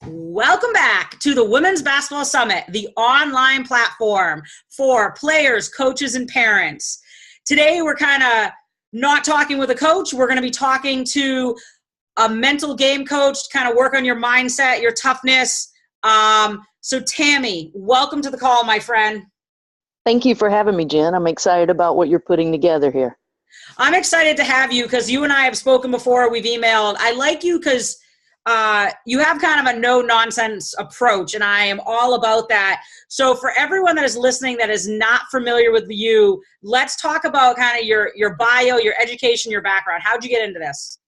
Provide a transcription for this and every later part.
Welcome back to the Women's Basketball Summit, the online platform for players, coaches, and parents. Today, we're kind of not talking with a coach. We're going to be talking to a mental game coach to kind of work on your mindset, your toughness. So Tami, welcome to the call, my friend. Thank you for having me, Jen. I'm excited about what you're putting together here. I'm excited to have you because you and I have spoken before. We've emailed. I like you because you have kind of a no-nonsense approach, and I am all about that. So for everyone that is listening that is not familiar with you, let's talk about kind of your bio, your education, your background. How'd you get into this?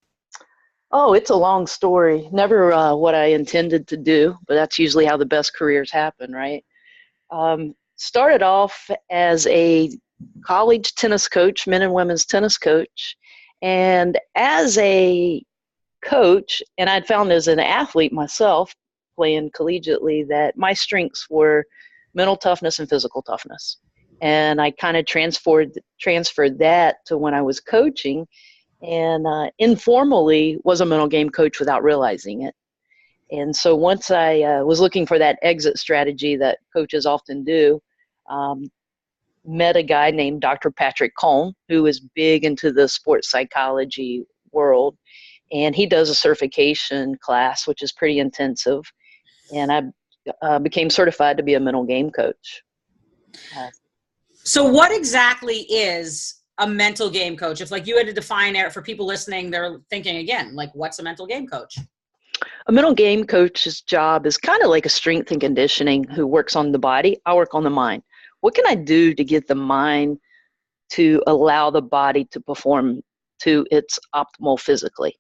Oh, it's a long story. Never what I intended to do, but that's usually how the best careers happen, right? Started off as a college tennis coach, men and women's tennis coach, and as a coach, and I'd found as an athlete myself, playing collegiately, that my strengths were mental toughness and physical toughness. And I kind of transferred that to when I was coaching, and informally was a mental game coach without realizing it. And so once I was looking for that exit strategy that coaches often do, met a guy named Dr. Patrick Cohn, who is big into the sports psychology world. And he does a certification class, which is pretty intensive. And I became certified to be a mental game coach. So what exactly is a mental game coach? If you had to define it for people listening, they're thinking again, what's a mental game coach? A mental game coach's job is kind of like a strength and conditioning who works on the body. I work on the mind. What can I do to get the mind to allow the body to perform to its optimal physically?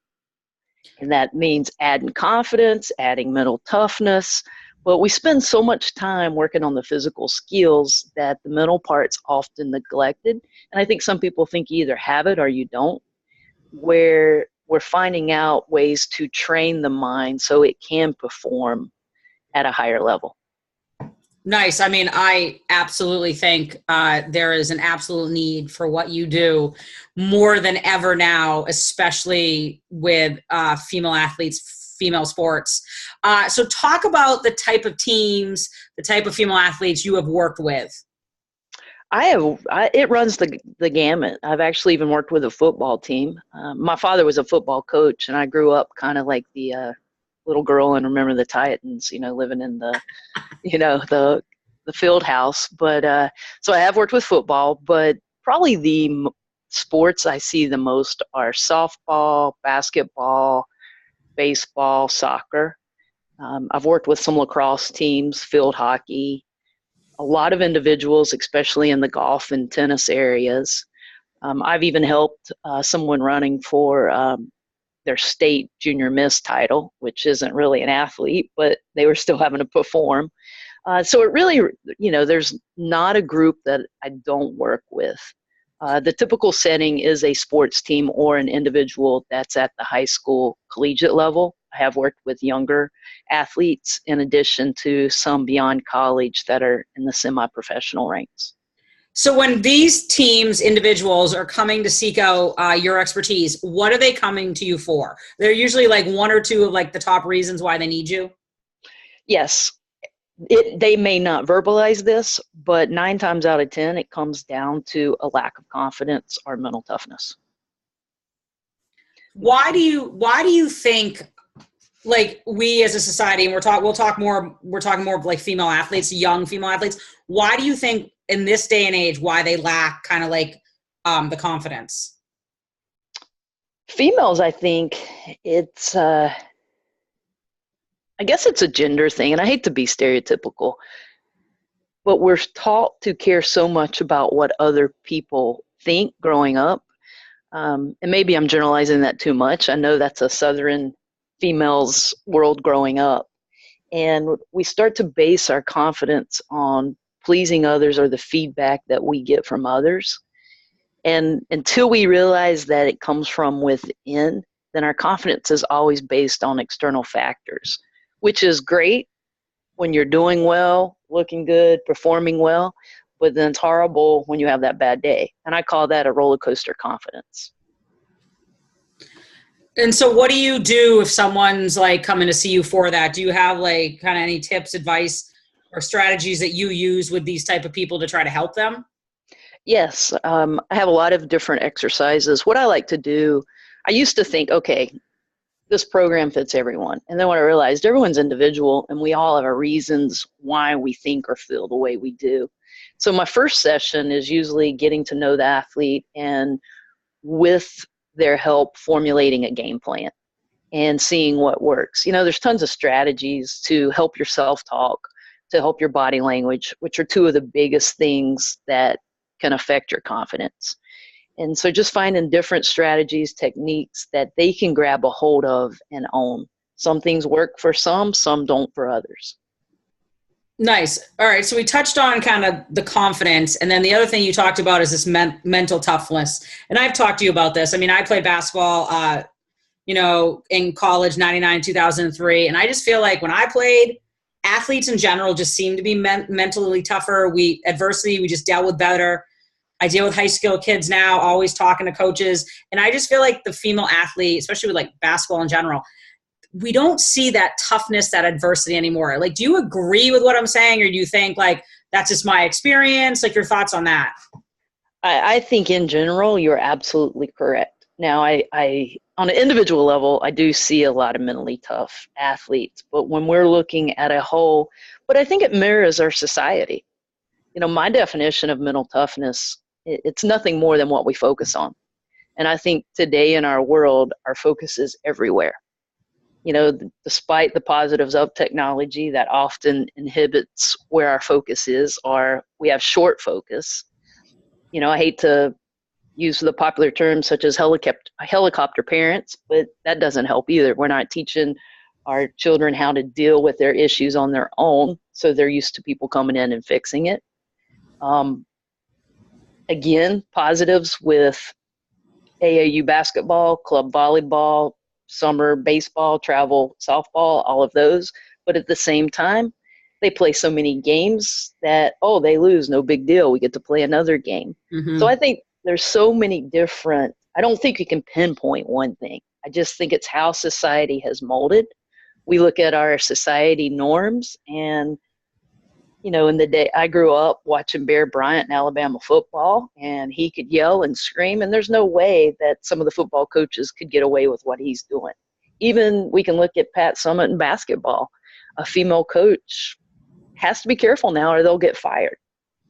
And that means adding confidence, adding mental toughness. But we spend so much time working on the physical skills that the mental part's often neglected. And I think some people think you either have it or you don't, where we're finding out ways to train the mind so it can perform at a higher level. Nice. I mean, I absolutely think there is an absolute need for what you do more than ever now, especially with female athletes, female sports. So talk about the type of teams, the type of female athletes you have worked with. It runs the gamut. I've actually even worked with a football team. My father was a football coach, and I grew up kind of like the little girl and Remember the Titans, living in the, the field house. But so I have worked with football, but probably the sports I see the most are softball, basketball, baseball, soccer. I've worked with some lacrosse teams, field hockey, a lot of individuals, especially in the golf and tennis areas. I've even helped someone running for their state junior miss title, which isn't really an athlete, but they were still having to perform. So it really, there's not a group that I don't work with. The typical setting is a sports team or an individual that's at the high school collegiate level. I have worked with younger athletes in addition to some beyond college that are in the semi-professional ranks. So when these teams, individuals are coming to seek out your expertise, what are they coming to you for? They're usually one or two of the top reasons why they need you? Yes. They may not verbalize this, but 9 times out of 10, it comes down to a lack of confidence or mental toughness. Why do you think, we as a society, and we're talking more of female athletes, young female athletes, why do you think in this day and age, why they lack kind of the confidence? Females, I think it's, I guess it's a gender thing, and I hate to be stereotypical, but we're taught to care so much about what other people think growing up. And maybe I'm generalizing that too much. I know that's a Southern female's world growing up. And we start to base our confidence on pleasing others or the feedback that we get from others. And until we realize that it comes from within, then our confidence is always based on external factors, which is great when you're doing well, looking good, performing well, but then it's horrible when you have that bad day. And I call that a roller coaster confidence. And so what do you do if someone's like coming to see you for that? Do you have like kind of any tips, advice, or strategies that you use with these type of people to try to help them? Yes, I have a lot of different exercises. What I like to do, I used to think, okay, this program fits everyone. And then when I realized everyone's individual and we all have our reasons why we think or feel the way we do. So my first session is usually getting to know the athlete and with their help formulating a game plan and seeing what works. You know, there's tons of strategies to help your self-talk, to help your body language, which are two of the biggest things that can affect your confidence. And so just finding different strategies, techniques that they can grab a hold of and own. Some things work for some don't for others. Nice. All right. So we touched on kind of the confidence. And then the other thing you talked about is this mental toughness. And I've talked to you about this. I mean, I played basketball, in college, 99, 2003. And I just feel like when I played, athletes in general just seemed to be mentally tougher. Adversity, we just dealt with better. I deal with high school kids now, always talking to coaches. And I just feel like the female athlete, especially with like basketball in general, we don't see that toughness, that adversity anymore. Like, do you agree with what I'm saying? Or do you think like, that's just my experience? Like your thoughts on that? I think in general, you're absolutely correct. Now, I on an individual level, I do see a lot of mentally tough athletes, but when we're looking at a whole, but I think it mirrors our society. You know, my definition of mental toughness, it's nothing more than what we focus on. And I think today in our world, our focus is everywhere. You know, despite the positives of technology that often inhibits where our focus is, or we have short focus. You know, I hate to use the popular terms such as helicopter parents, but that doesn't help either. We're not teaching our children how to deal with their issues on their own, so they're used to people coming in and fixing it. Again, positives with AAU basketball, club volleyball, summer baseball, travel, softball, all of those. But at the same time, they play so many games that, oh, they lose, no big deal. We get to play another game. Mm-hmm. So I think there's so many different, I don't think you can pinpoint one thing. I just think it's how society has molded. We look at our society norms and, you know, in the day I grew up watching Bear Bryant in Alabama football, and he could yell and scream, and there's no way that some of the football coaches could get away with what he's doing. Even we can look at Pat Summitt in basketball. A female coach has to be careful now or they'll get fired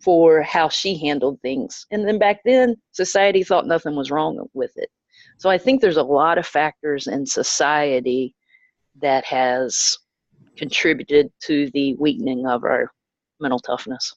for how she handled things. And then back then, society thought nothing was wrong with it. So I think there's a lot of factors in society that has contributed to the weakening of our mental toughness.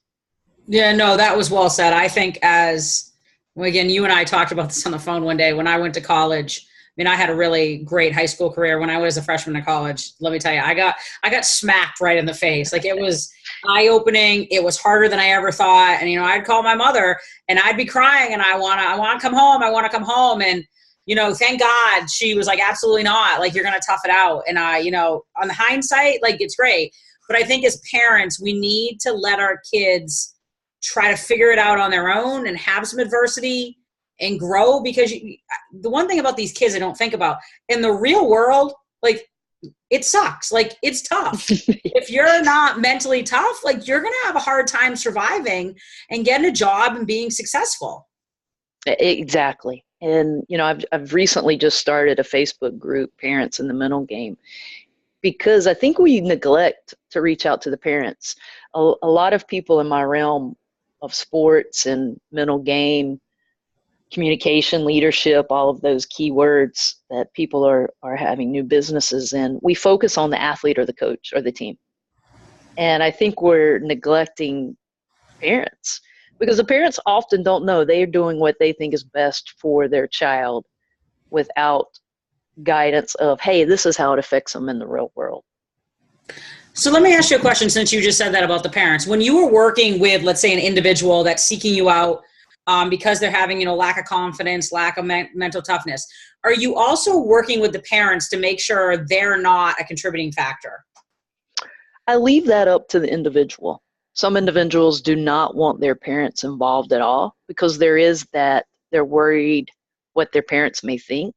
Yeah, no, that was well said. I think again, you and I talked about this on the phone one day when I went to college. I mean, I had a really great high school career. When I was a freshman in college, let me tell you, I got smacked right in the face. Like, it was eye-opening. It was harder than I ever thought. And, you know, I'd call my mother and I'd be crying and I want to come home. I want to come home. And, you know, thank God she was like, absolutely not. Like, you're going to tough it out. And you know, on the hindsight, like, it's great. But I think as parents, we need to let our kids try to figure it out on their own and have some adversity and grow, because the one thing about these kids I don't think about, in the real world, like, it sucks. Like, it's tough. If you're not mentally tough, like, you're going to have a hard time surviving and getting a job and being successful. Exactly. And, you know, I've recently just started a Facebook group, Parents in the Mental Game, because I think we neglect to reach out to the parents. A lot of people in my realm of sports and mental game, communication, leadership, all of those key words that people are having new businesses in, we focus on the athlete or the coach or the team. And I think we're neglecting parents, because the parents often don't know. They're doing what they think is best for their child without guidance of, hey, this is how it affects them in the real world. So let me ask you a question, since you just said that about the parents. When you were working with, let's say, an individual that's seeking you out because they're having, you know, lack of confidence, lack of mental toughness, are you also working with the parents to make sure they're not a contributing factor? I leave that up to the individual. Some individuals do not want their parents involved at all because there is that they're worried what their parents may think.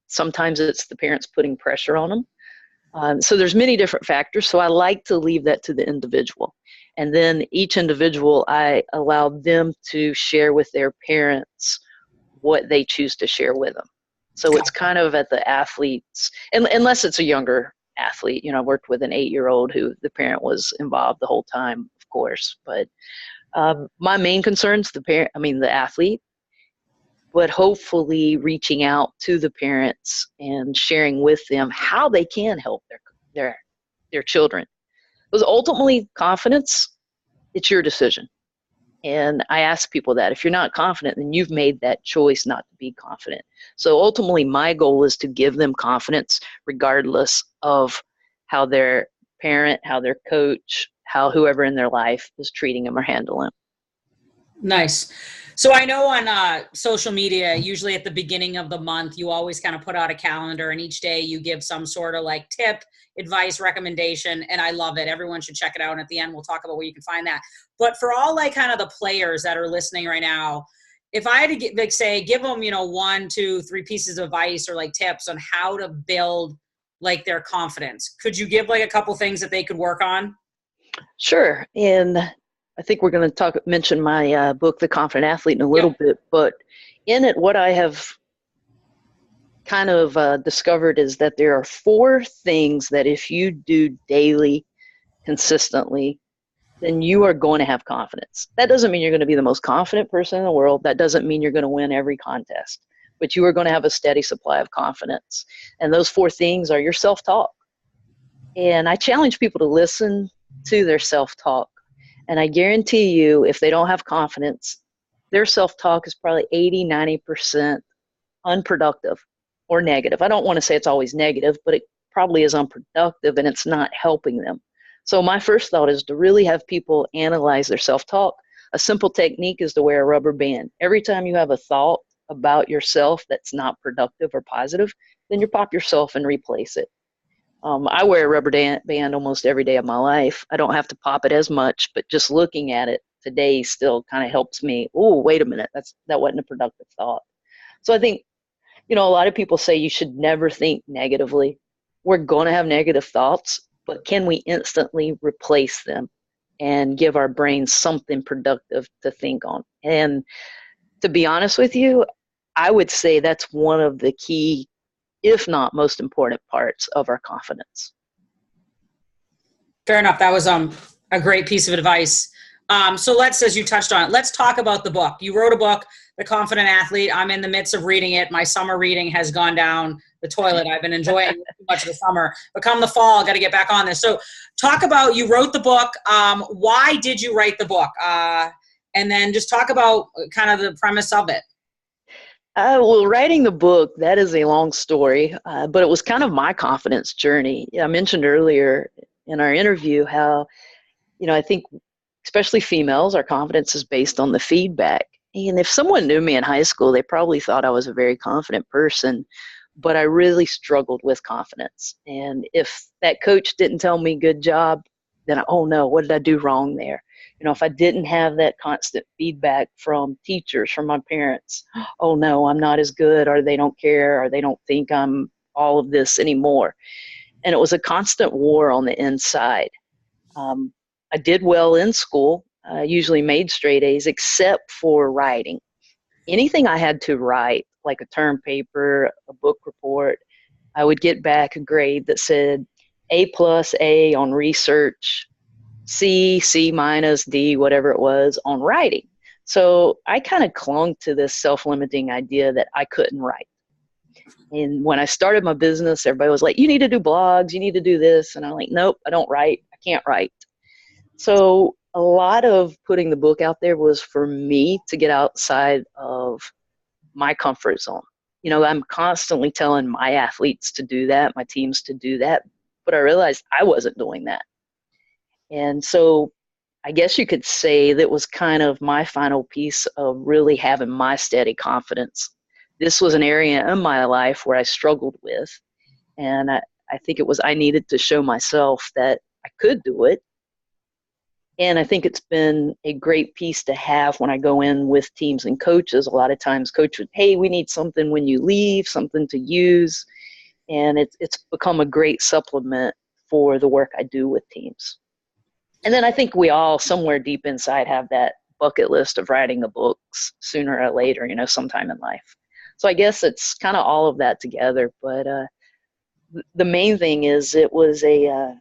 Sometimes it's the parents putting pressure on them. So there's many different factors. So I like to leave that to the individual. And then each individual, I allow them to share with their parents what they choose to share with them. So it's kind of at the athletes, unless it's a younger athlete. I worked with an 8-year-old who the parent was involved the whole time, of course. But my main concern's the athlete, but hopefully reaching out to the parents and sharing with them how they can help their children. Because ultimately, confidence, it's your decision. And I ask people that if you're not confident, then you've made that choice not to be confident. So ultimately, my goal is to give them confidence regardless of how their parent, how their coach, how whoever in their life is treating them or handling them. Nice. So I know on social media, usually at the beginning of the month, you always kind of put out a calendar, and each day you give some sort of like tip, advice, recommendation, and I love it. Everyone should check it out. And at the end, we'll talk about where you can find that. But for all like kind of the players that are listening right now, if I had to give them, 1, 2, 3 pieces of advice or like tips on how to build like their confidence, could you give like a couple things that they could work on? Sure. And I think we're going to mention my book, The Confident Athlete, in a little bit, but in it, what I have kind of discovered is that there are 4 things that if you do daily, consistently, then you are going to have confidence. That doesn't mean you're going to be the most confident person in the world. That doesn't mean you're going to win every contest, but you are going to have a steady supply of confidence. And those 4 things are your self-talk. And I challenge people to listen to their self-talk. And I guarantee you, if they don't have confidence, their self-talk is probably 80, 90% unproductive or negative. I don't want to say it's always negative, but it probably is unproductive and it's not helping them. So my first thought is to really have people analyze their self-talk. A simple technique is to wear a rubber band. Every time you have a thought about yourself that's not productive or positive, then you pop yourself and replace it. I wear a rubber band almost every day of my life. I don't have to pop it as much, but just looking at it today still kind of helps me. Oh, wait a minute, that wasn't a productive thought. So I think, a lot of people say you should never think negatively. We're going to have negative thoughts, but can we instantly replace them and give our brains something productive to think on? And to be honest with you, I would say that's one of the key, if not most important parts of our confidence. Fair enough. That was a great piece of advice. So as you touched on it, let's talk about the book. You wrote a book, The Confident Athlete. I'm in the midst of reading it. My summer reading has gone down the toilet. I've been enjoying too much of the summer. But come the fall, I've got to get back on this. So talk about, you wrote the book. Why did you write the book? And then just talk about kind of the premise of it. Well, writing the book, that is a long story, but it was kind of my confidence journey. I mentioned earlier in our interview how, I think especially females, our confidence is based on the feedback. And if someone knew me in high school, they probably thought I was a very confident person, but I really struggled with confidence. And if that coach didn't tell me good job, then, oh no, what did I do wrong there? If I didn't have that constant feedback from teachers, from my parents, oh no, I'm not as good, or they don't care, or they don't think I'm all of this anymore. And it was a constant war on the inside. I did well in school. I usually made straight A's except for writing. Anything I had to write, like a term paper, a book report, I would get back a grade that said A+ on research, C, C-, D, whatever it was, on writing. So I kind of clung to this self-limiting idea that I couldn't write. And when I started my business, everybody was like, you need to do blogs, you need to do this. And I'm like, nope, I don't write. I can't write. So a lot of putting the book out there was for me to get outside of my comfort zone. I'm constantly telling my athletes to do that, my teams to do that, but I realized I wasn't doing that. And so I guess you could say that was kind of my final piece of really having my steady confidence. This was an area in my life where I struggled with, and I think I needed to show myself that I could do it. And I think it's been a great piece to have when I go in with teams and coaches. A lot of times coach would, hey, we need something when you leave, something to use. And it's become a great supplement for the work I do with teams. And then I think we all somewhere deep inside have that bucket list of writing a book sooner or later, sometime in life. So I guess it's kind of all of that together. But the main thing is it was a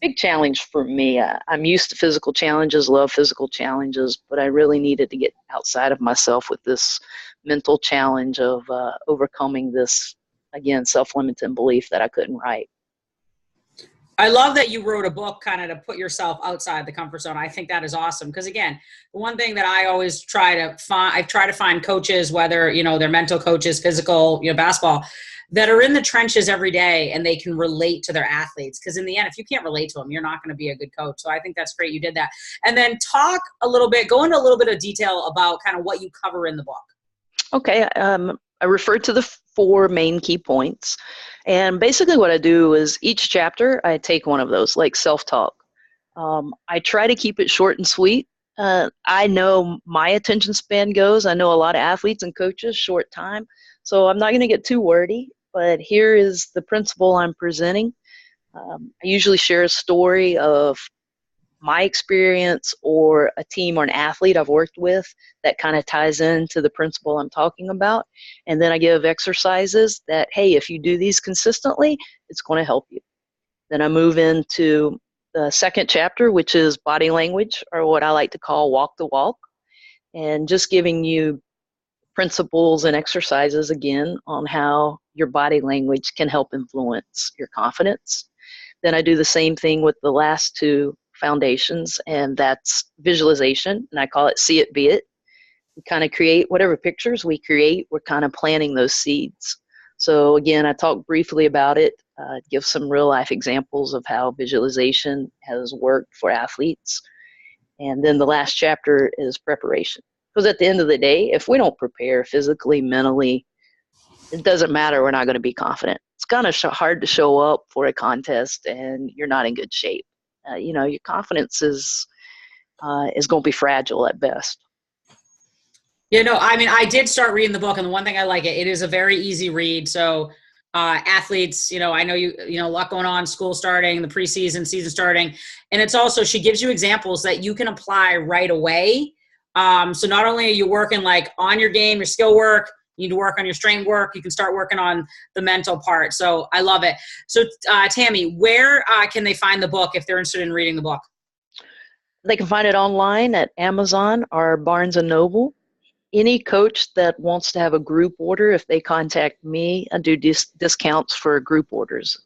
big challenge for me. I'm used to physical challenges, love physical challenges, but I really needed to get outside of myself with this mental challenge of overcoming this, again, self-limiting belief that I couldn't write. I love that you wrote a book kind of to put yourself outside the comfort zone. I think that is awesome. Because again, the one thing that I always try to find coaches, whether, they're mental coaches, physical, basketball, that are in the trenches every day and they can relate to their athletes. Because in the end, if you can't relate to them, you're not going to be a good coach. So I think that's great you did that. And then go into a little bit of detail about kind of what you cover in the book. Okay. I refer to the 4 main key points. And basically what I do is each chapter, I take one of those, like self-talk. I try to keep it short and sweet. I know my attention span goes. I know a lot of athletes and coaches, short time. So I'm not going to get too wordy, but here is the principle I'm presenting. I usually share a story of my experience or a team or an athlete I've worked with that kind of ties into the principle I'm talking about. And then I give exercises that, hey, if you do these consistently, it's going to help you. Then I move into the second chapter, which is body language, or what I like to call walk the walk, and just giving you principles and exercises again on how your body language can help influence your confidence. Then I do the same thing with the last 2 foundations, and that's visualization, and I call it see it, be it. We kind of create whatever pictures we create, we're kind of planting those seeds. So again, I talk briefly about it, give some real life examples of how visualization has worked for athletes. And then the last chapter is preparation. Because at the end of the day, if we don't prepare physically, mentally, it doesn't matter, we're not going to be confident. It's kind of hard to show up for a contest and you're not in good shape. Your confidence is going to be fragile at best. I did start reading the book, and the one thing I like it is a very easy read. So athletes, I know a lot going on, school starting, the preseason, season starting. And it's also, she gives you examples that you can apply right away. So not only are you working like on your game, your skill work, you need to work on your strength work, you can start working on the mental part. So I love it. So Tami, where can they find the book if they're interested in reading the book? They can find it online at Amazon or Barnes & Noble. Any coach that wants to have a group order, if they contact me, I do discounts for group orders.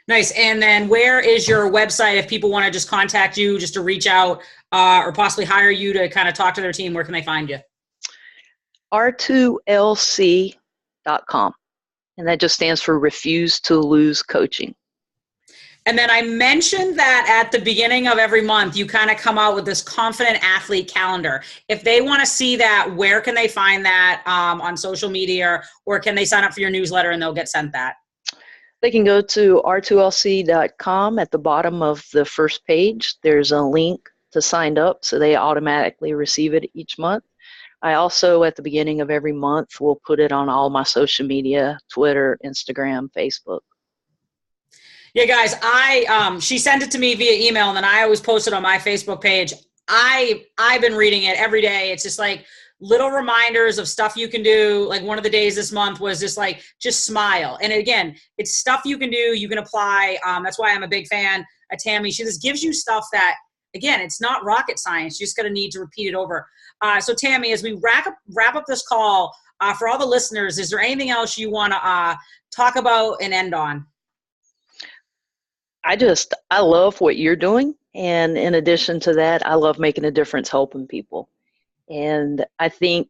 Nice. And then where is your website if people want to just contact you, just to reach out or possibly hire you to kind of talk to their team? Where can they find you? R2LC.com. And that just stands for Refuse to Lose Coaching. And then I mentioned that at the beginning of every month, you kind of come out with this confident athlete calendar. If they want to see that, where can they find that on social media, or can they sign up for your newsletter and they'll get sent that? They can go to r2lc.com. At the bottom of the first page, there's a link to sign up, so they automatically receive it each month. I also, at the beginning of every month, will put it on all my social media, Twitter, Instagram, Facebook. Yeah, guys, she sent it to me via email, and then I always post it on my Facebook page. I've been reading it every day. It's just like little reminders of stuff you can do. Like one of the days this month was just smile. And again, it's stuff you can do, you can apply. That's why I'm a big fan of Tami. She just gives you stuff that, again, it's not rocket science. You just got to need to repeat it over. So Tami, as we wrap up this call, for all the listeners, is there anything else you want to talk about and end on? I love what you're doing. And in addition to that, I love making a difference, helping people. And I think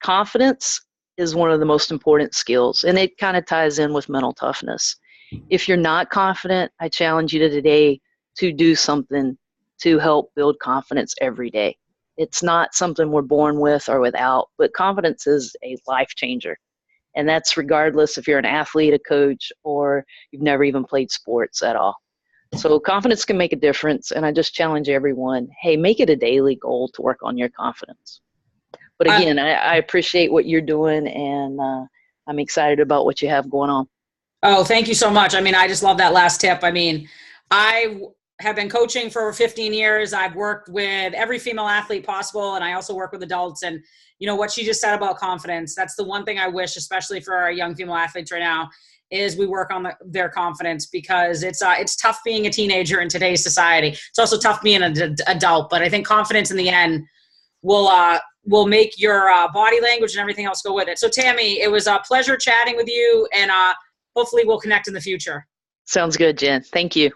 confidence is one of the most important skills, and it kind of ties in with mental toughness. If you're not confident, I challenge you today to do something to help build confidence every day. It's not something we're born with or without, but confidence is a life changer. And that's regardless if you're an athlete, a coach, or you've never even played sports at all. So confidence can make a difference. And I just challenge everyone, hey, make it a daily goal to work on your confidence. But again, I appreciate what you're doing, and I'm excited about what you have going on. Oh, thank you so much. I mean, I just love that last tip. I mean, I have been coaching for over 15 years. I've worked with every female athlete possible, and I also work with adults. And you know what she just said about confidence, that's the one thing I wish, especially for our young female athletes right now, is we work on their confidence, because it's tough being a teenager in today's society. It's also tough being an adult, but I think confidence in the end will make your body language and everything else go with it. So Tami, it was a pleasure chatting with you, and hopefully we'll connect in the future. Sounds good, Jen. Thank you.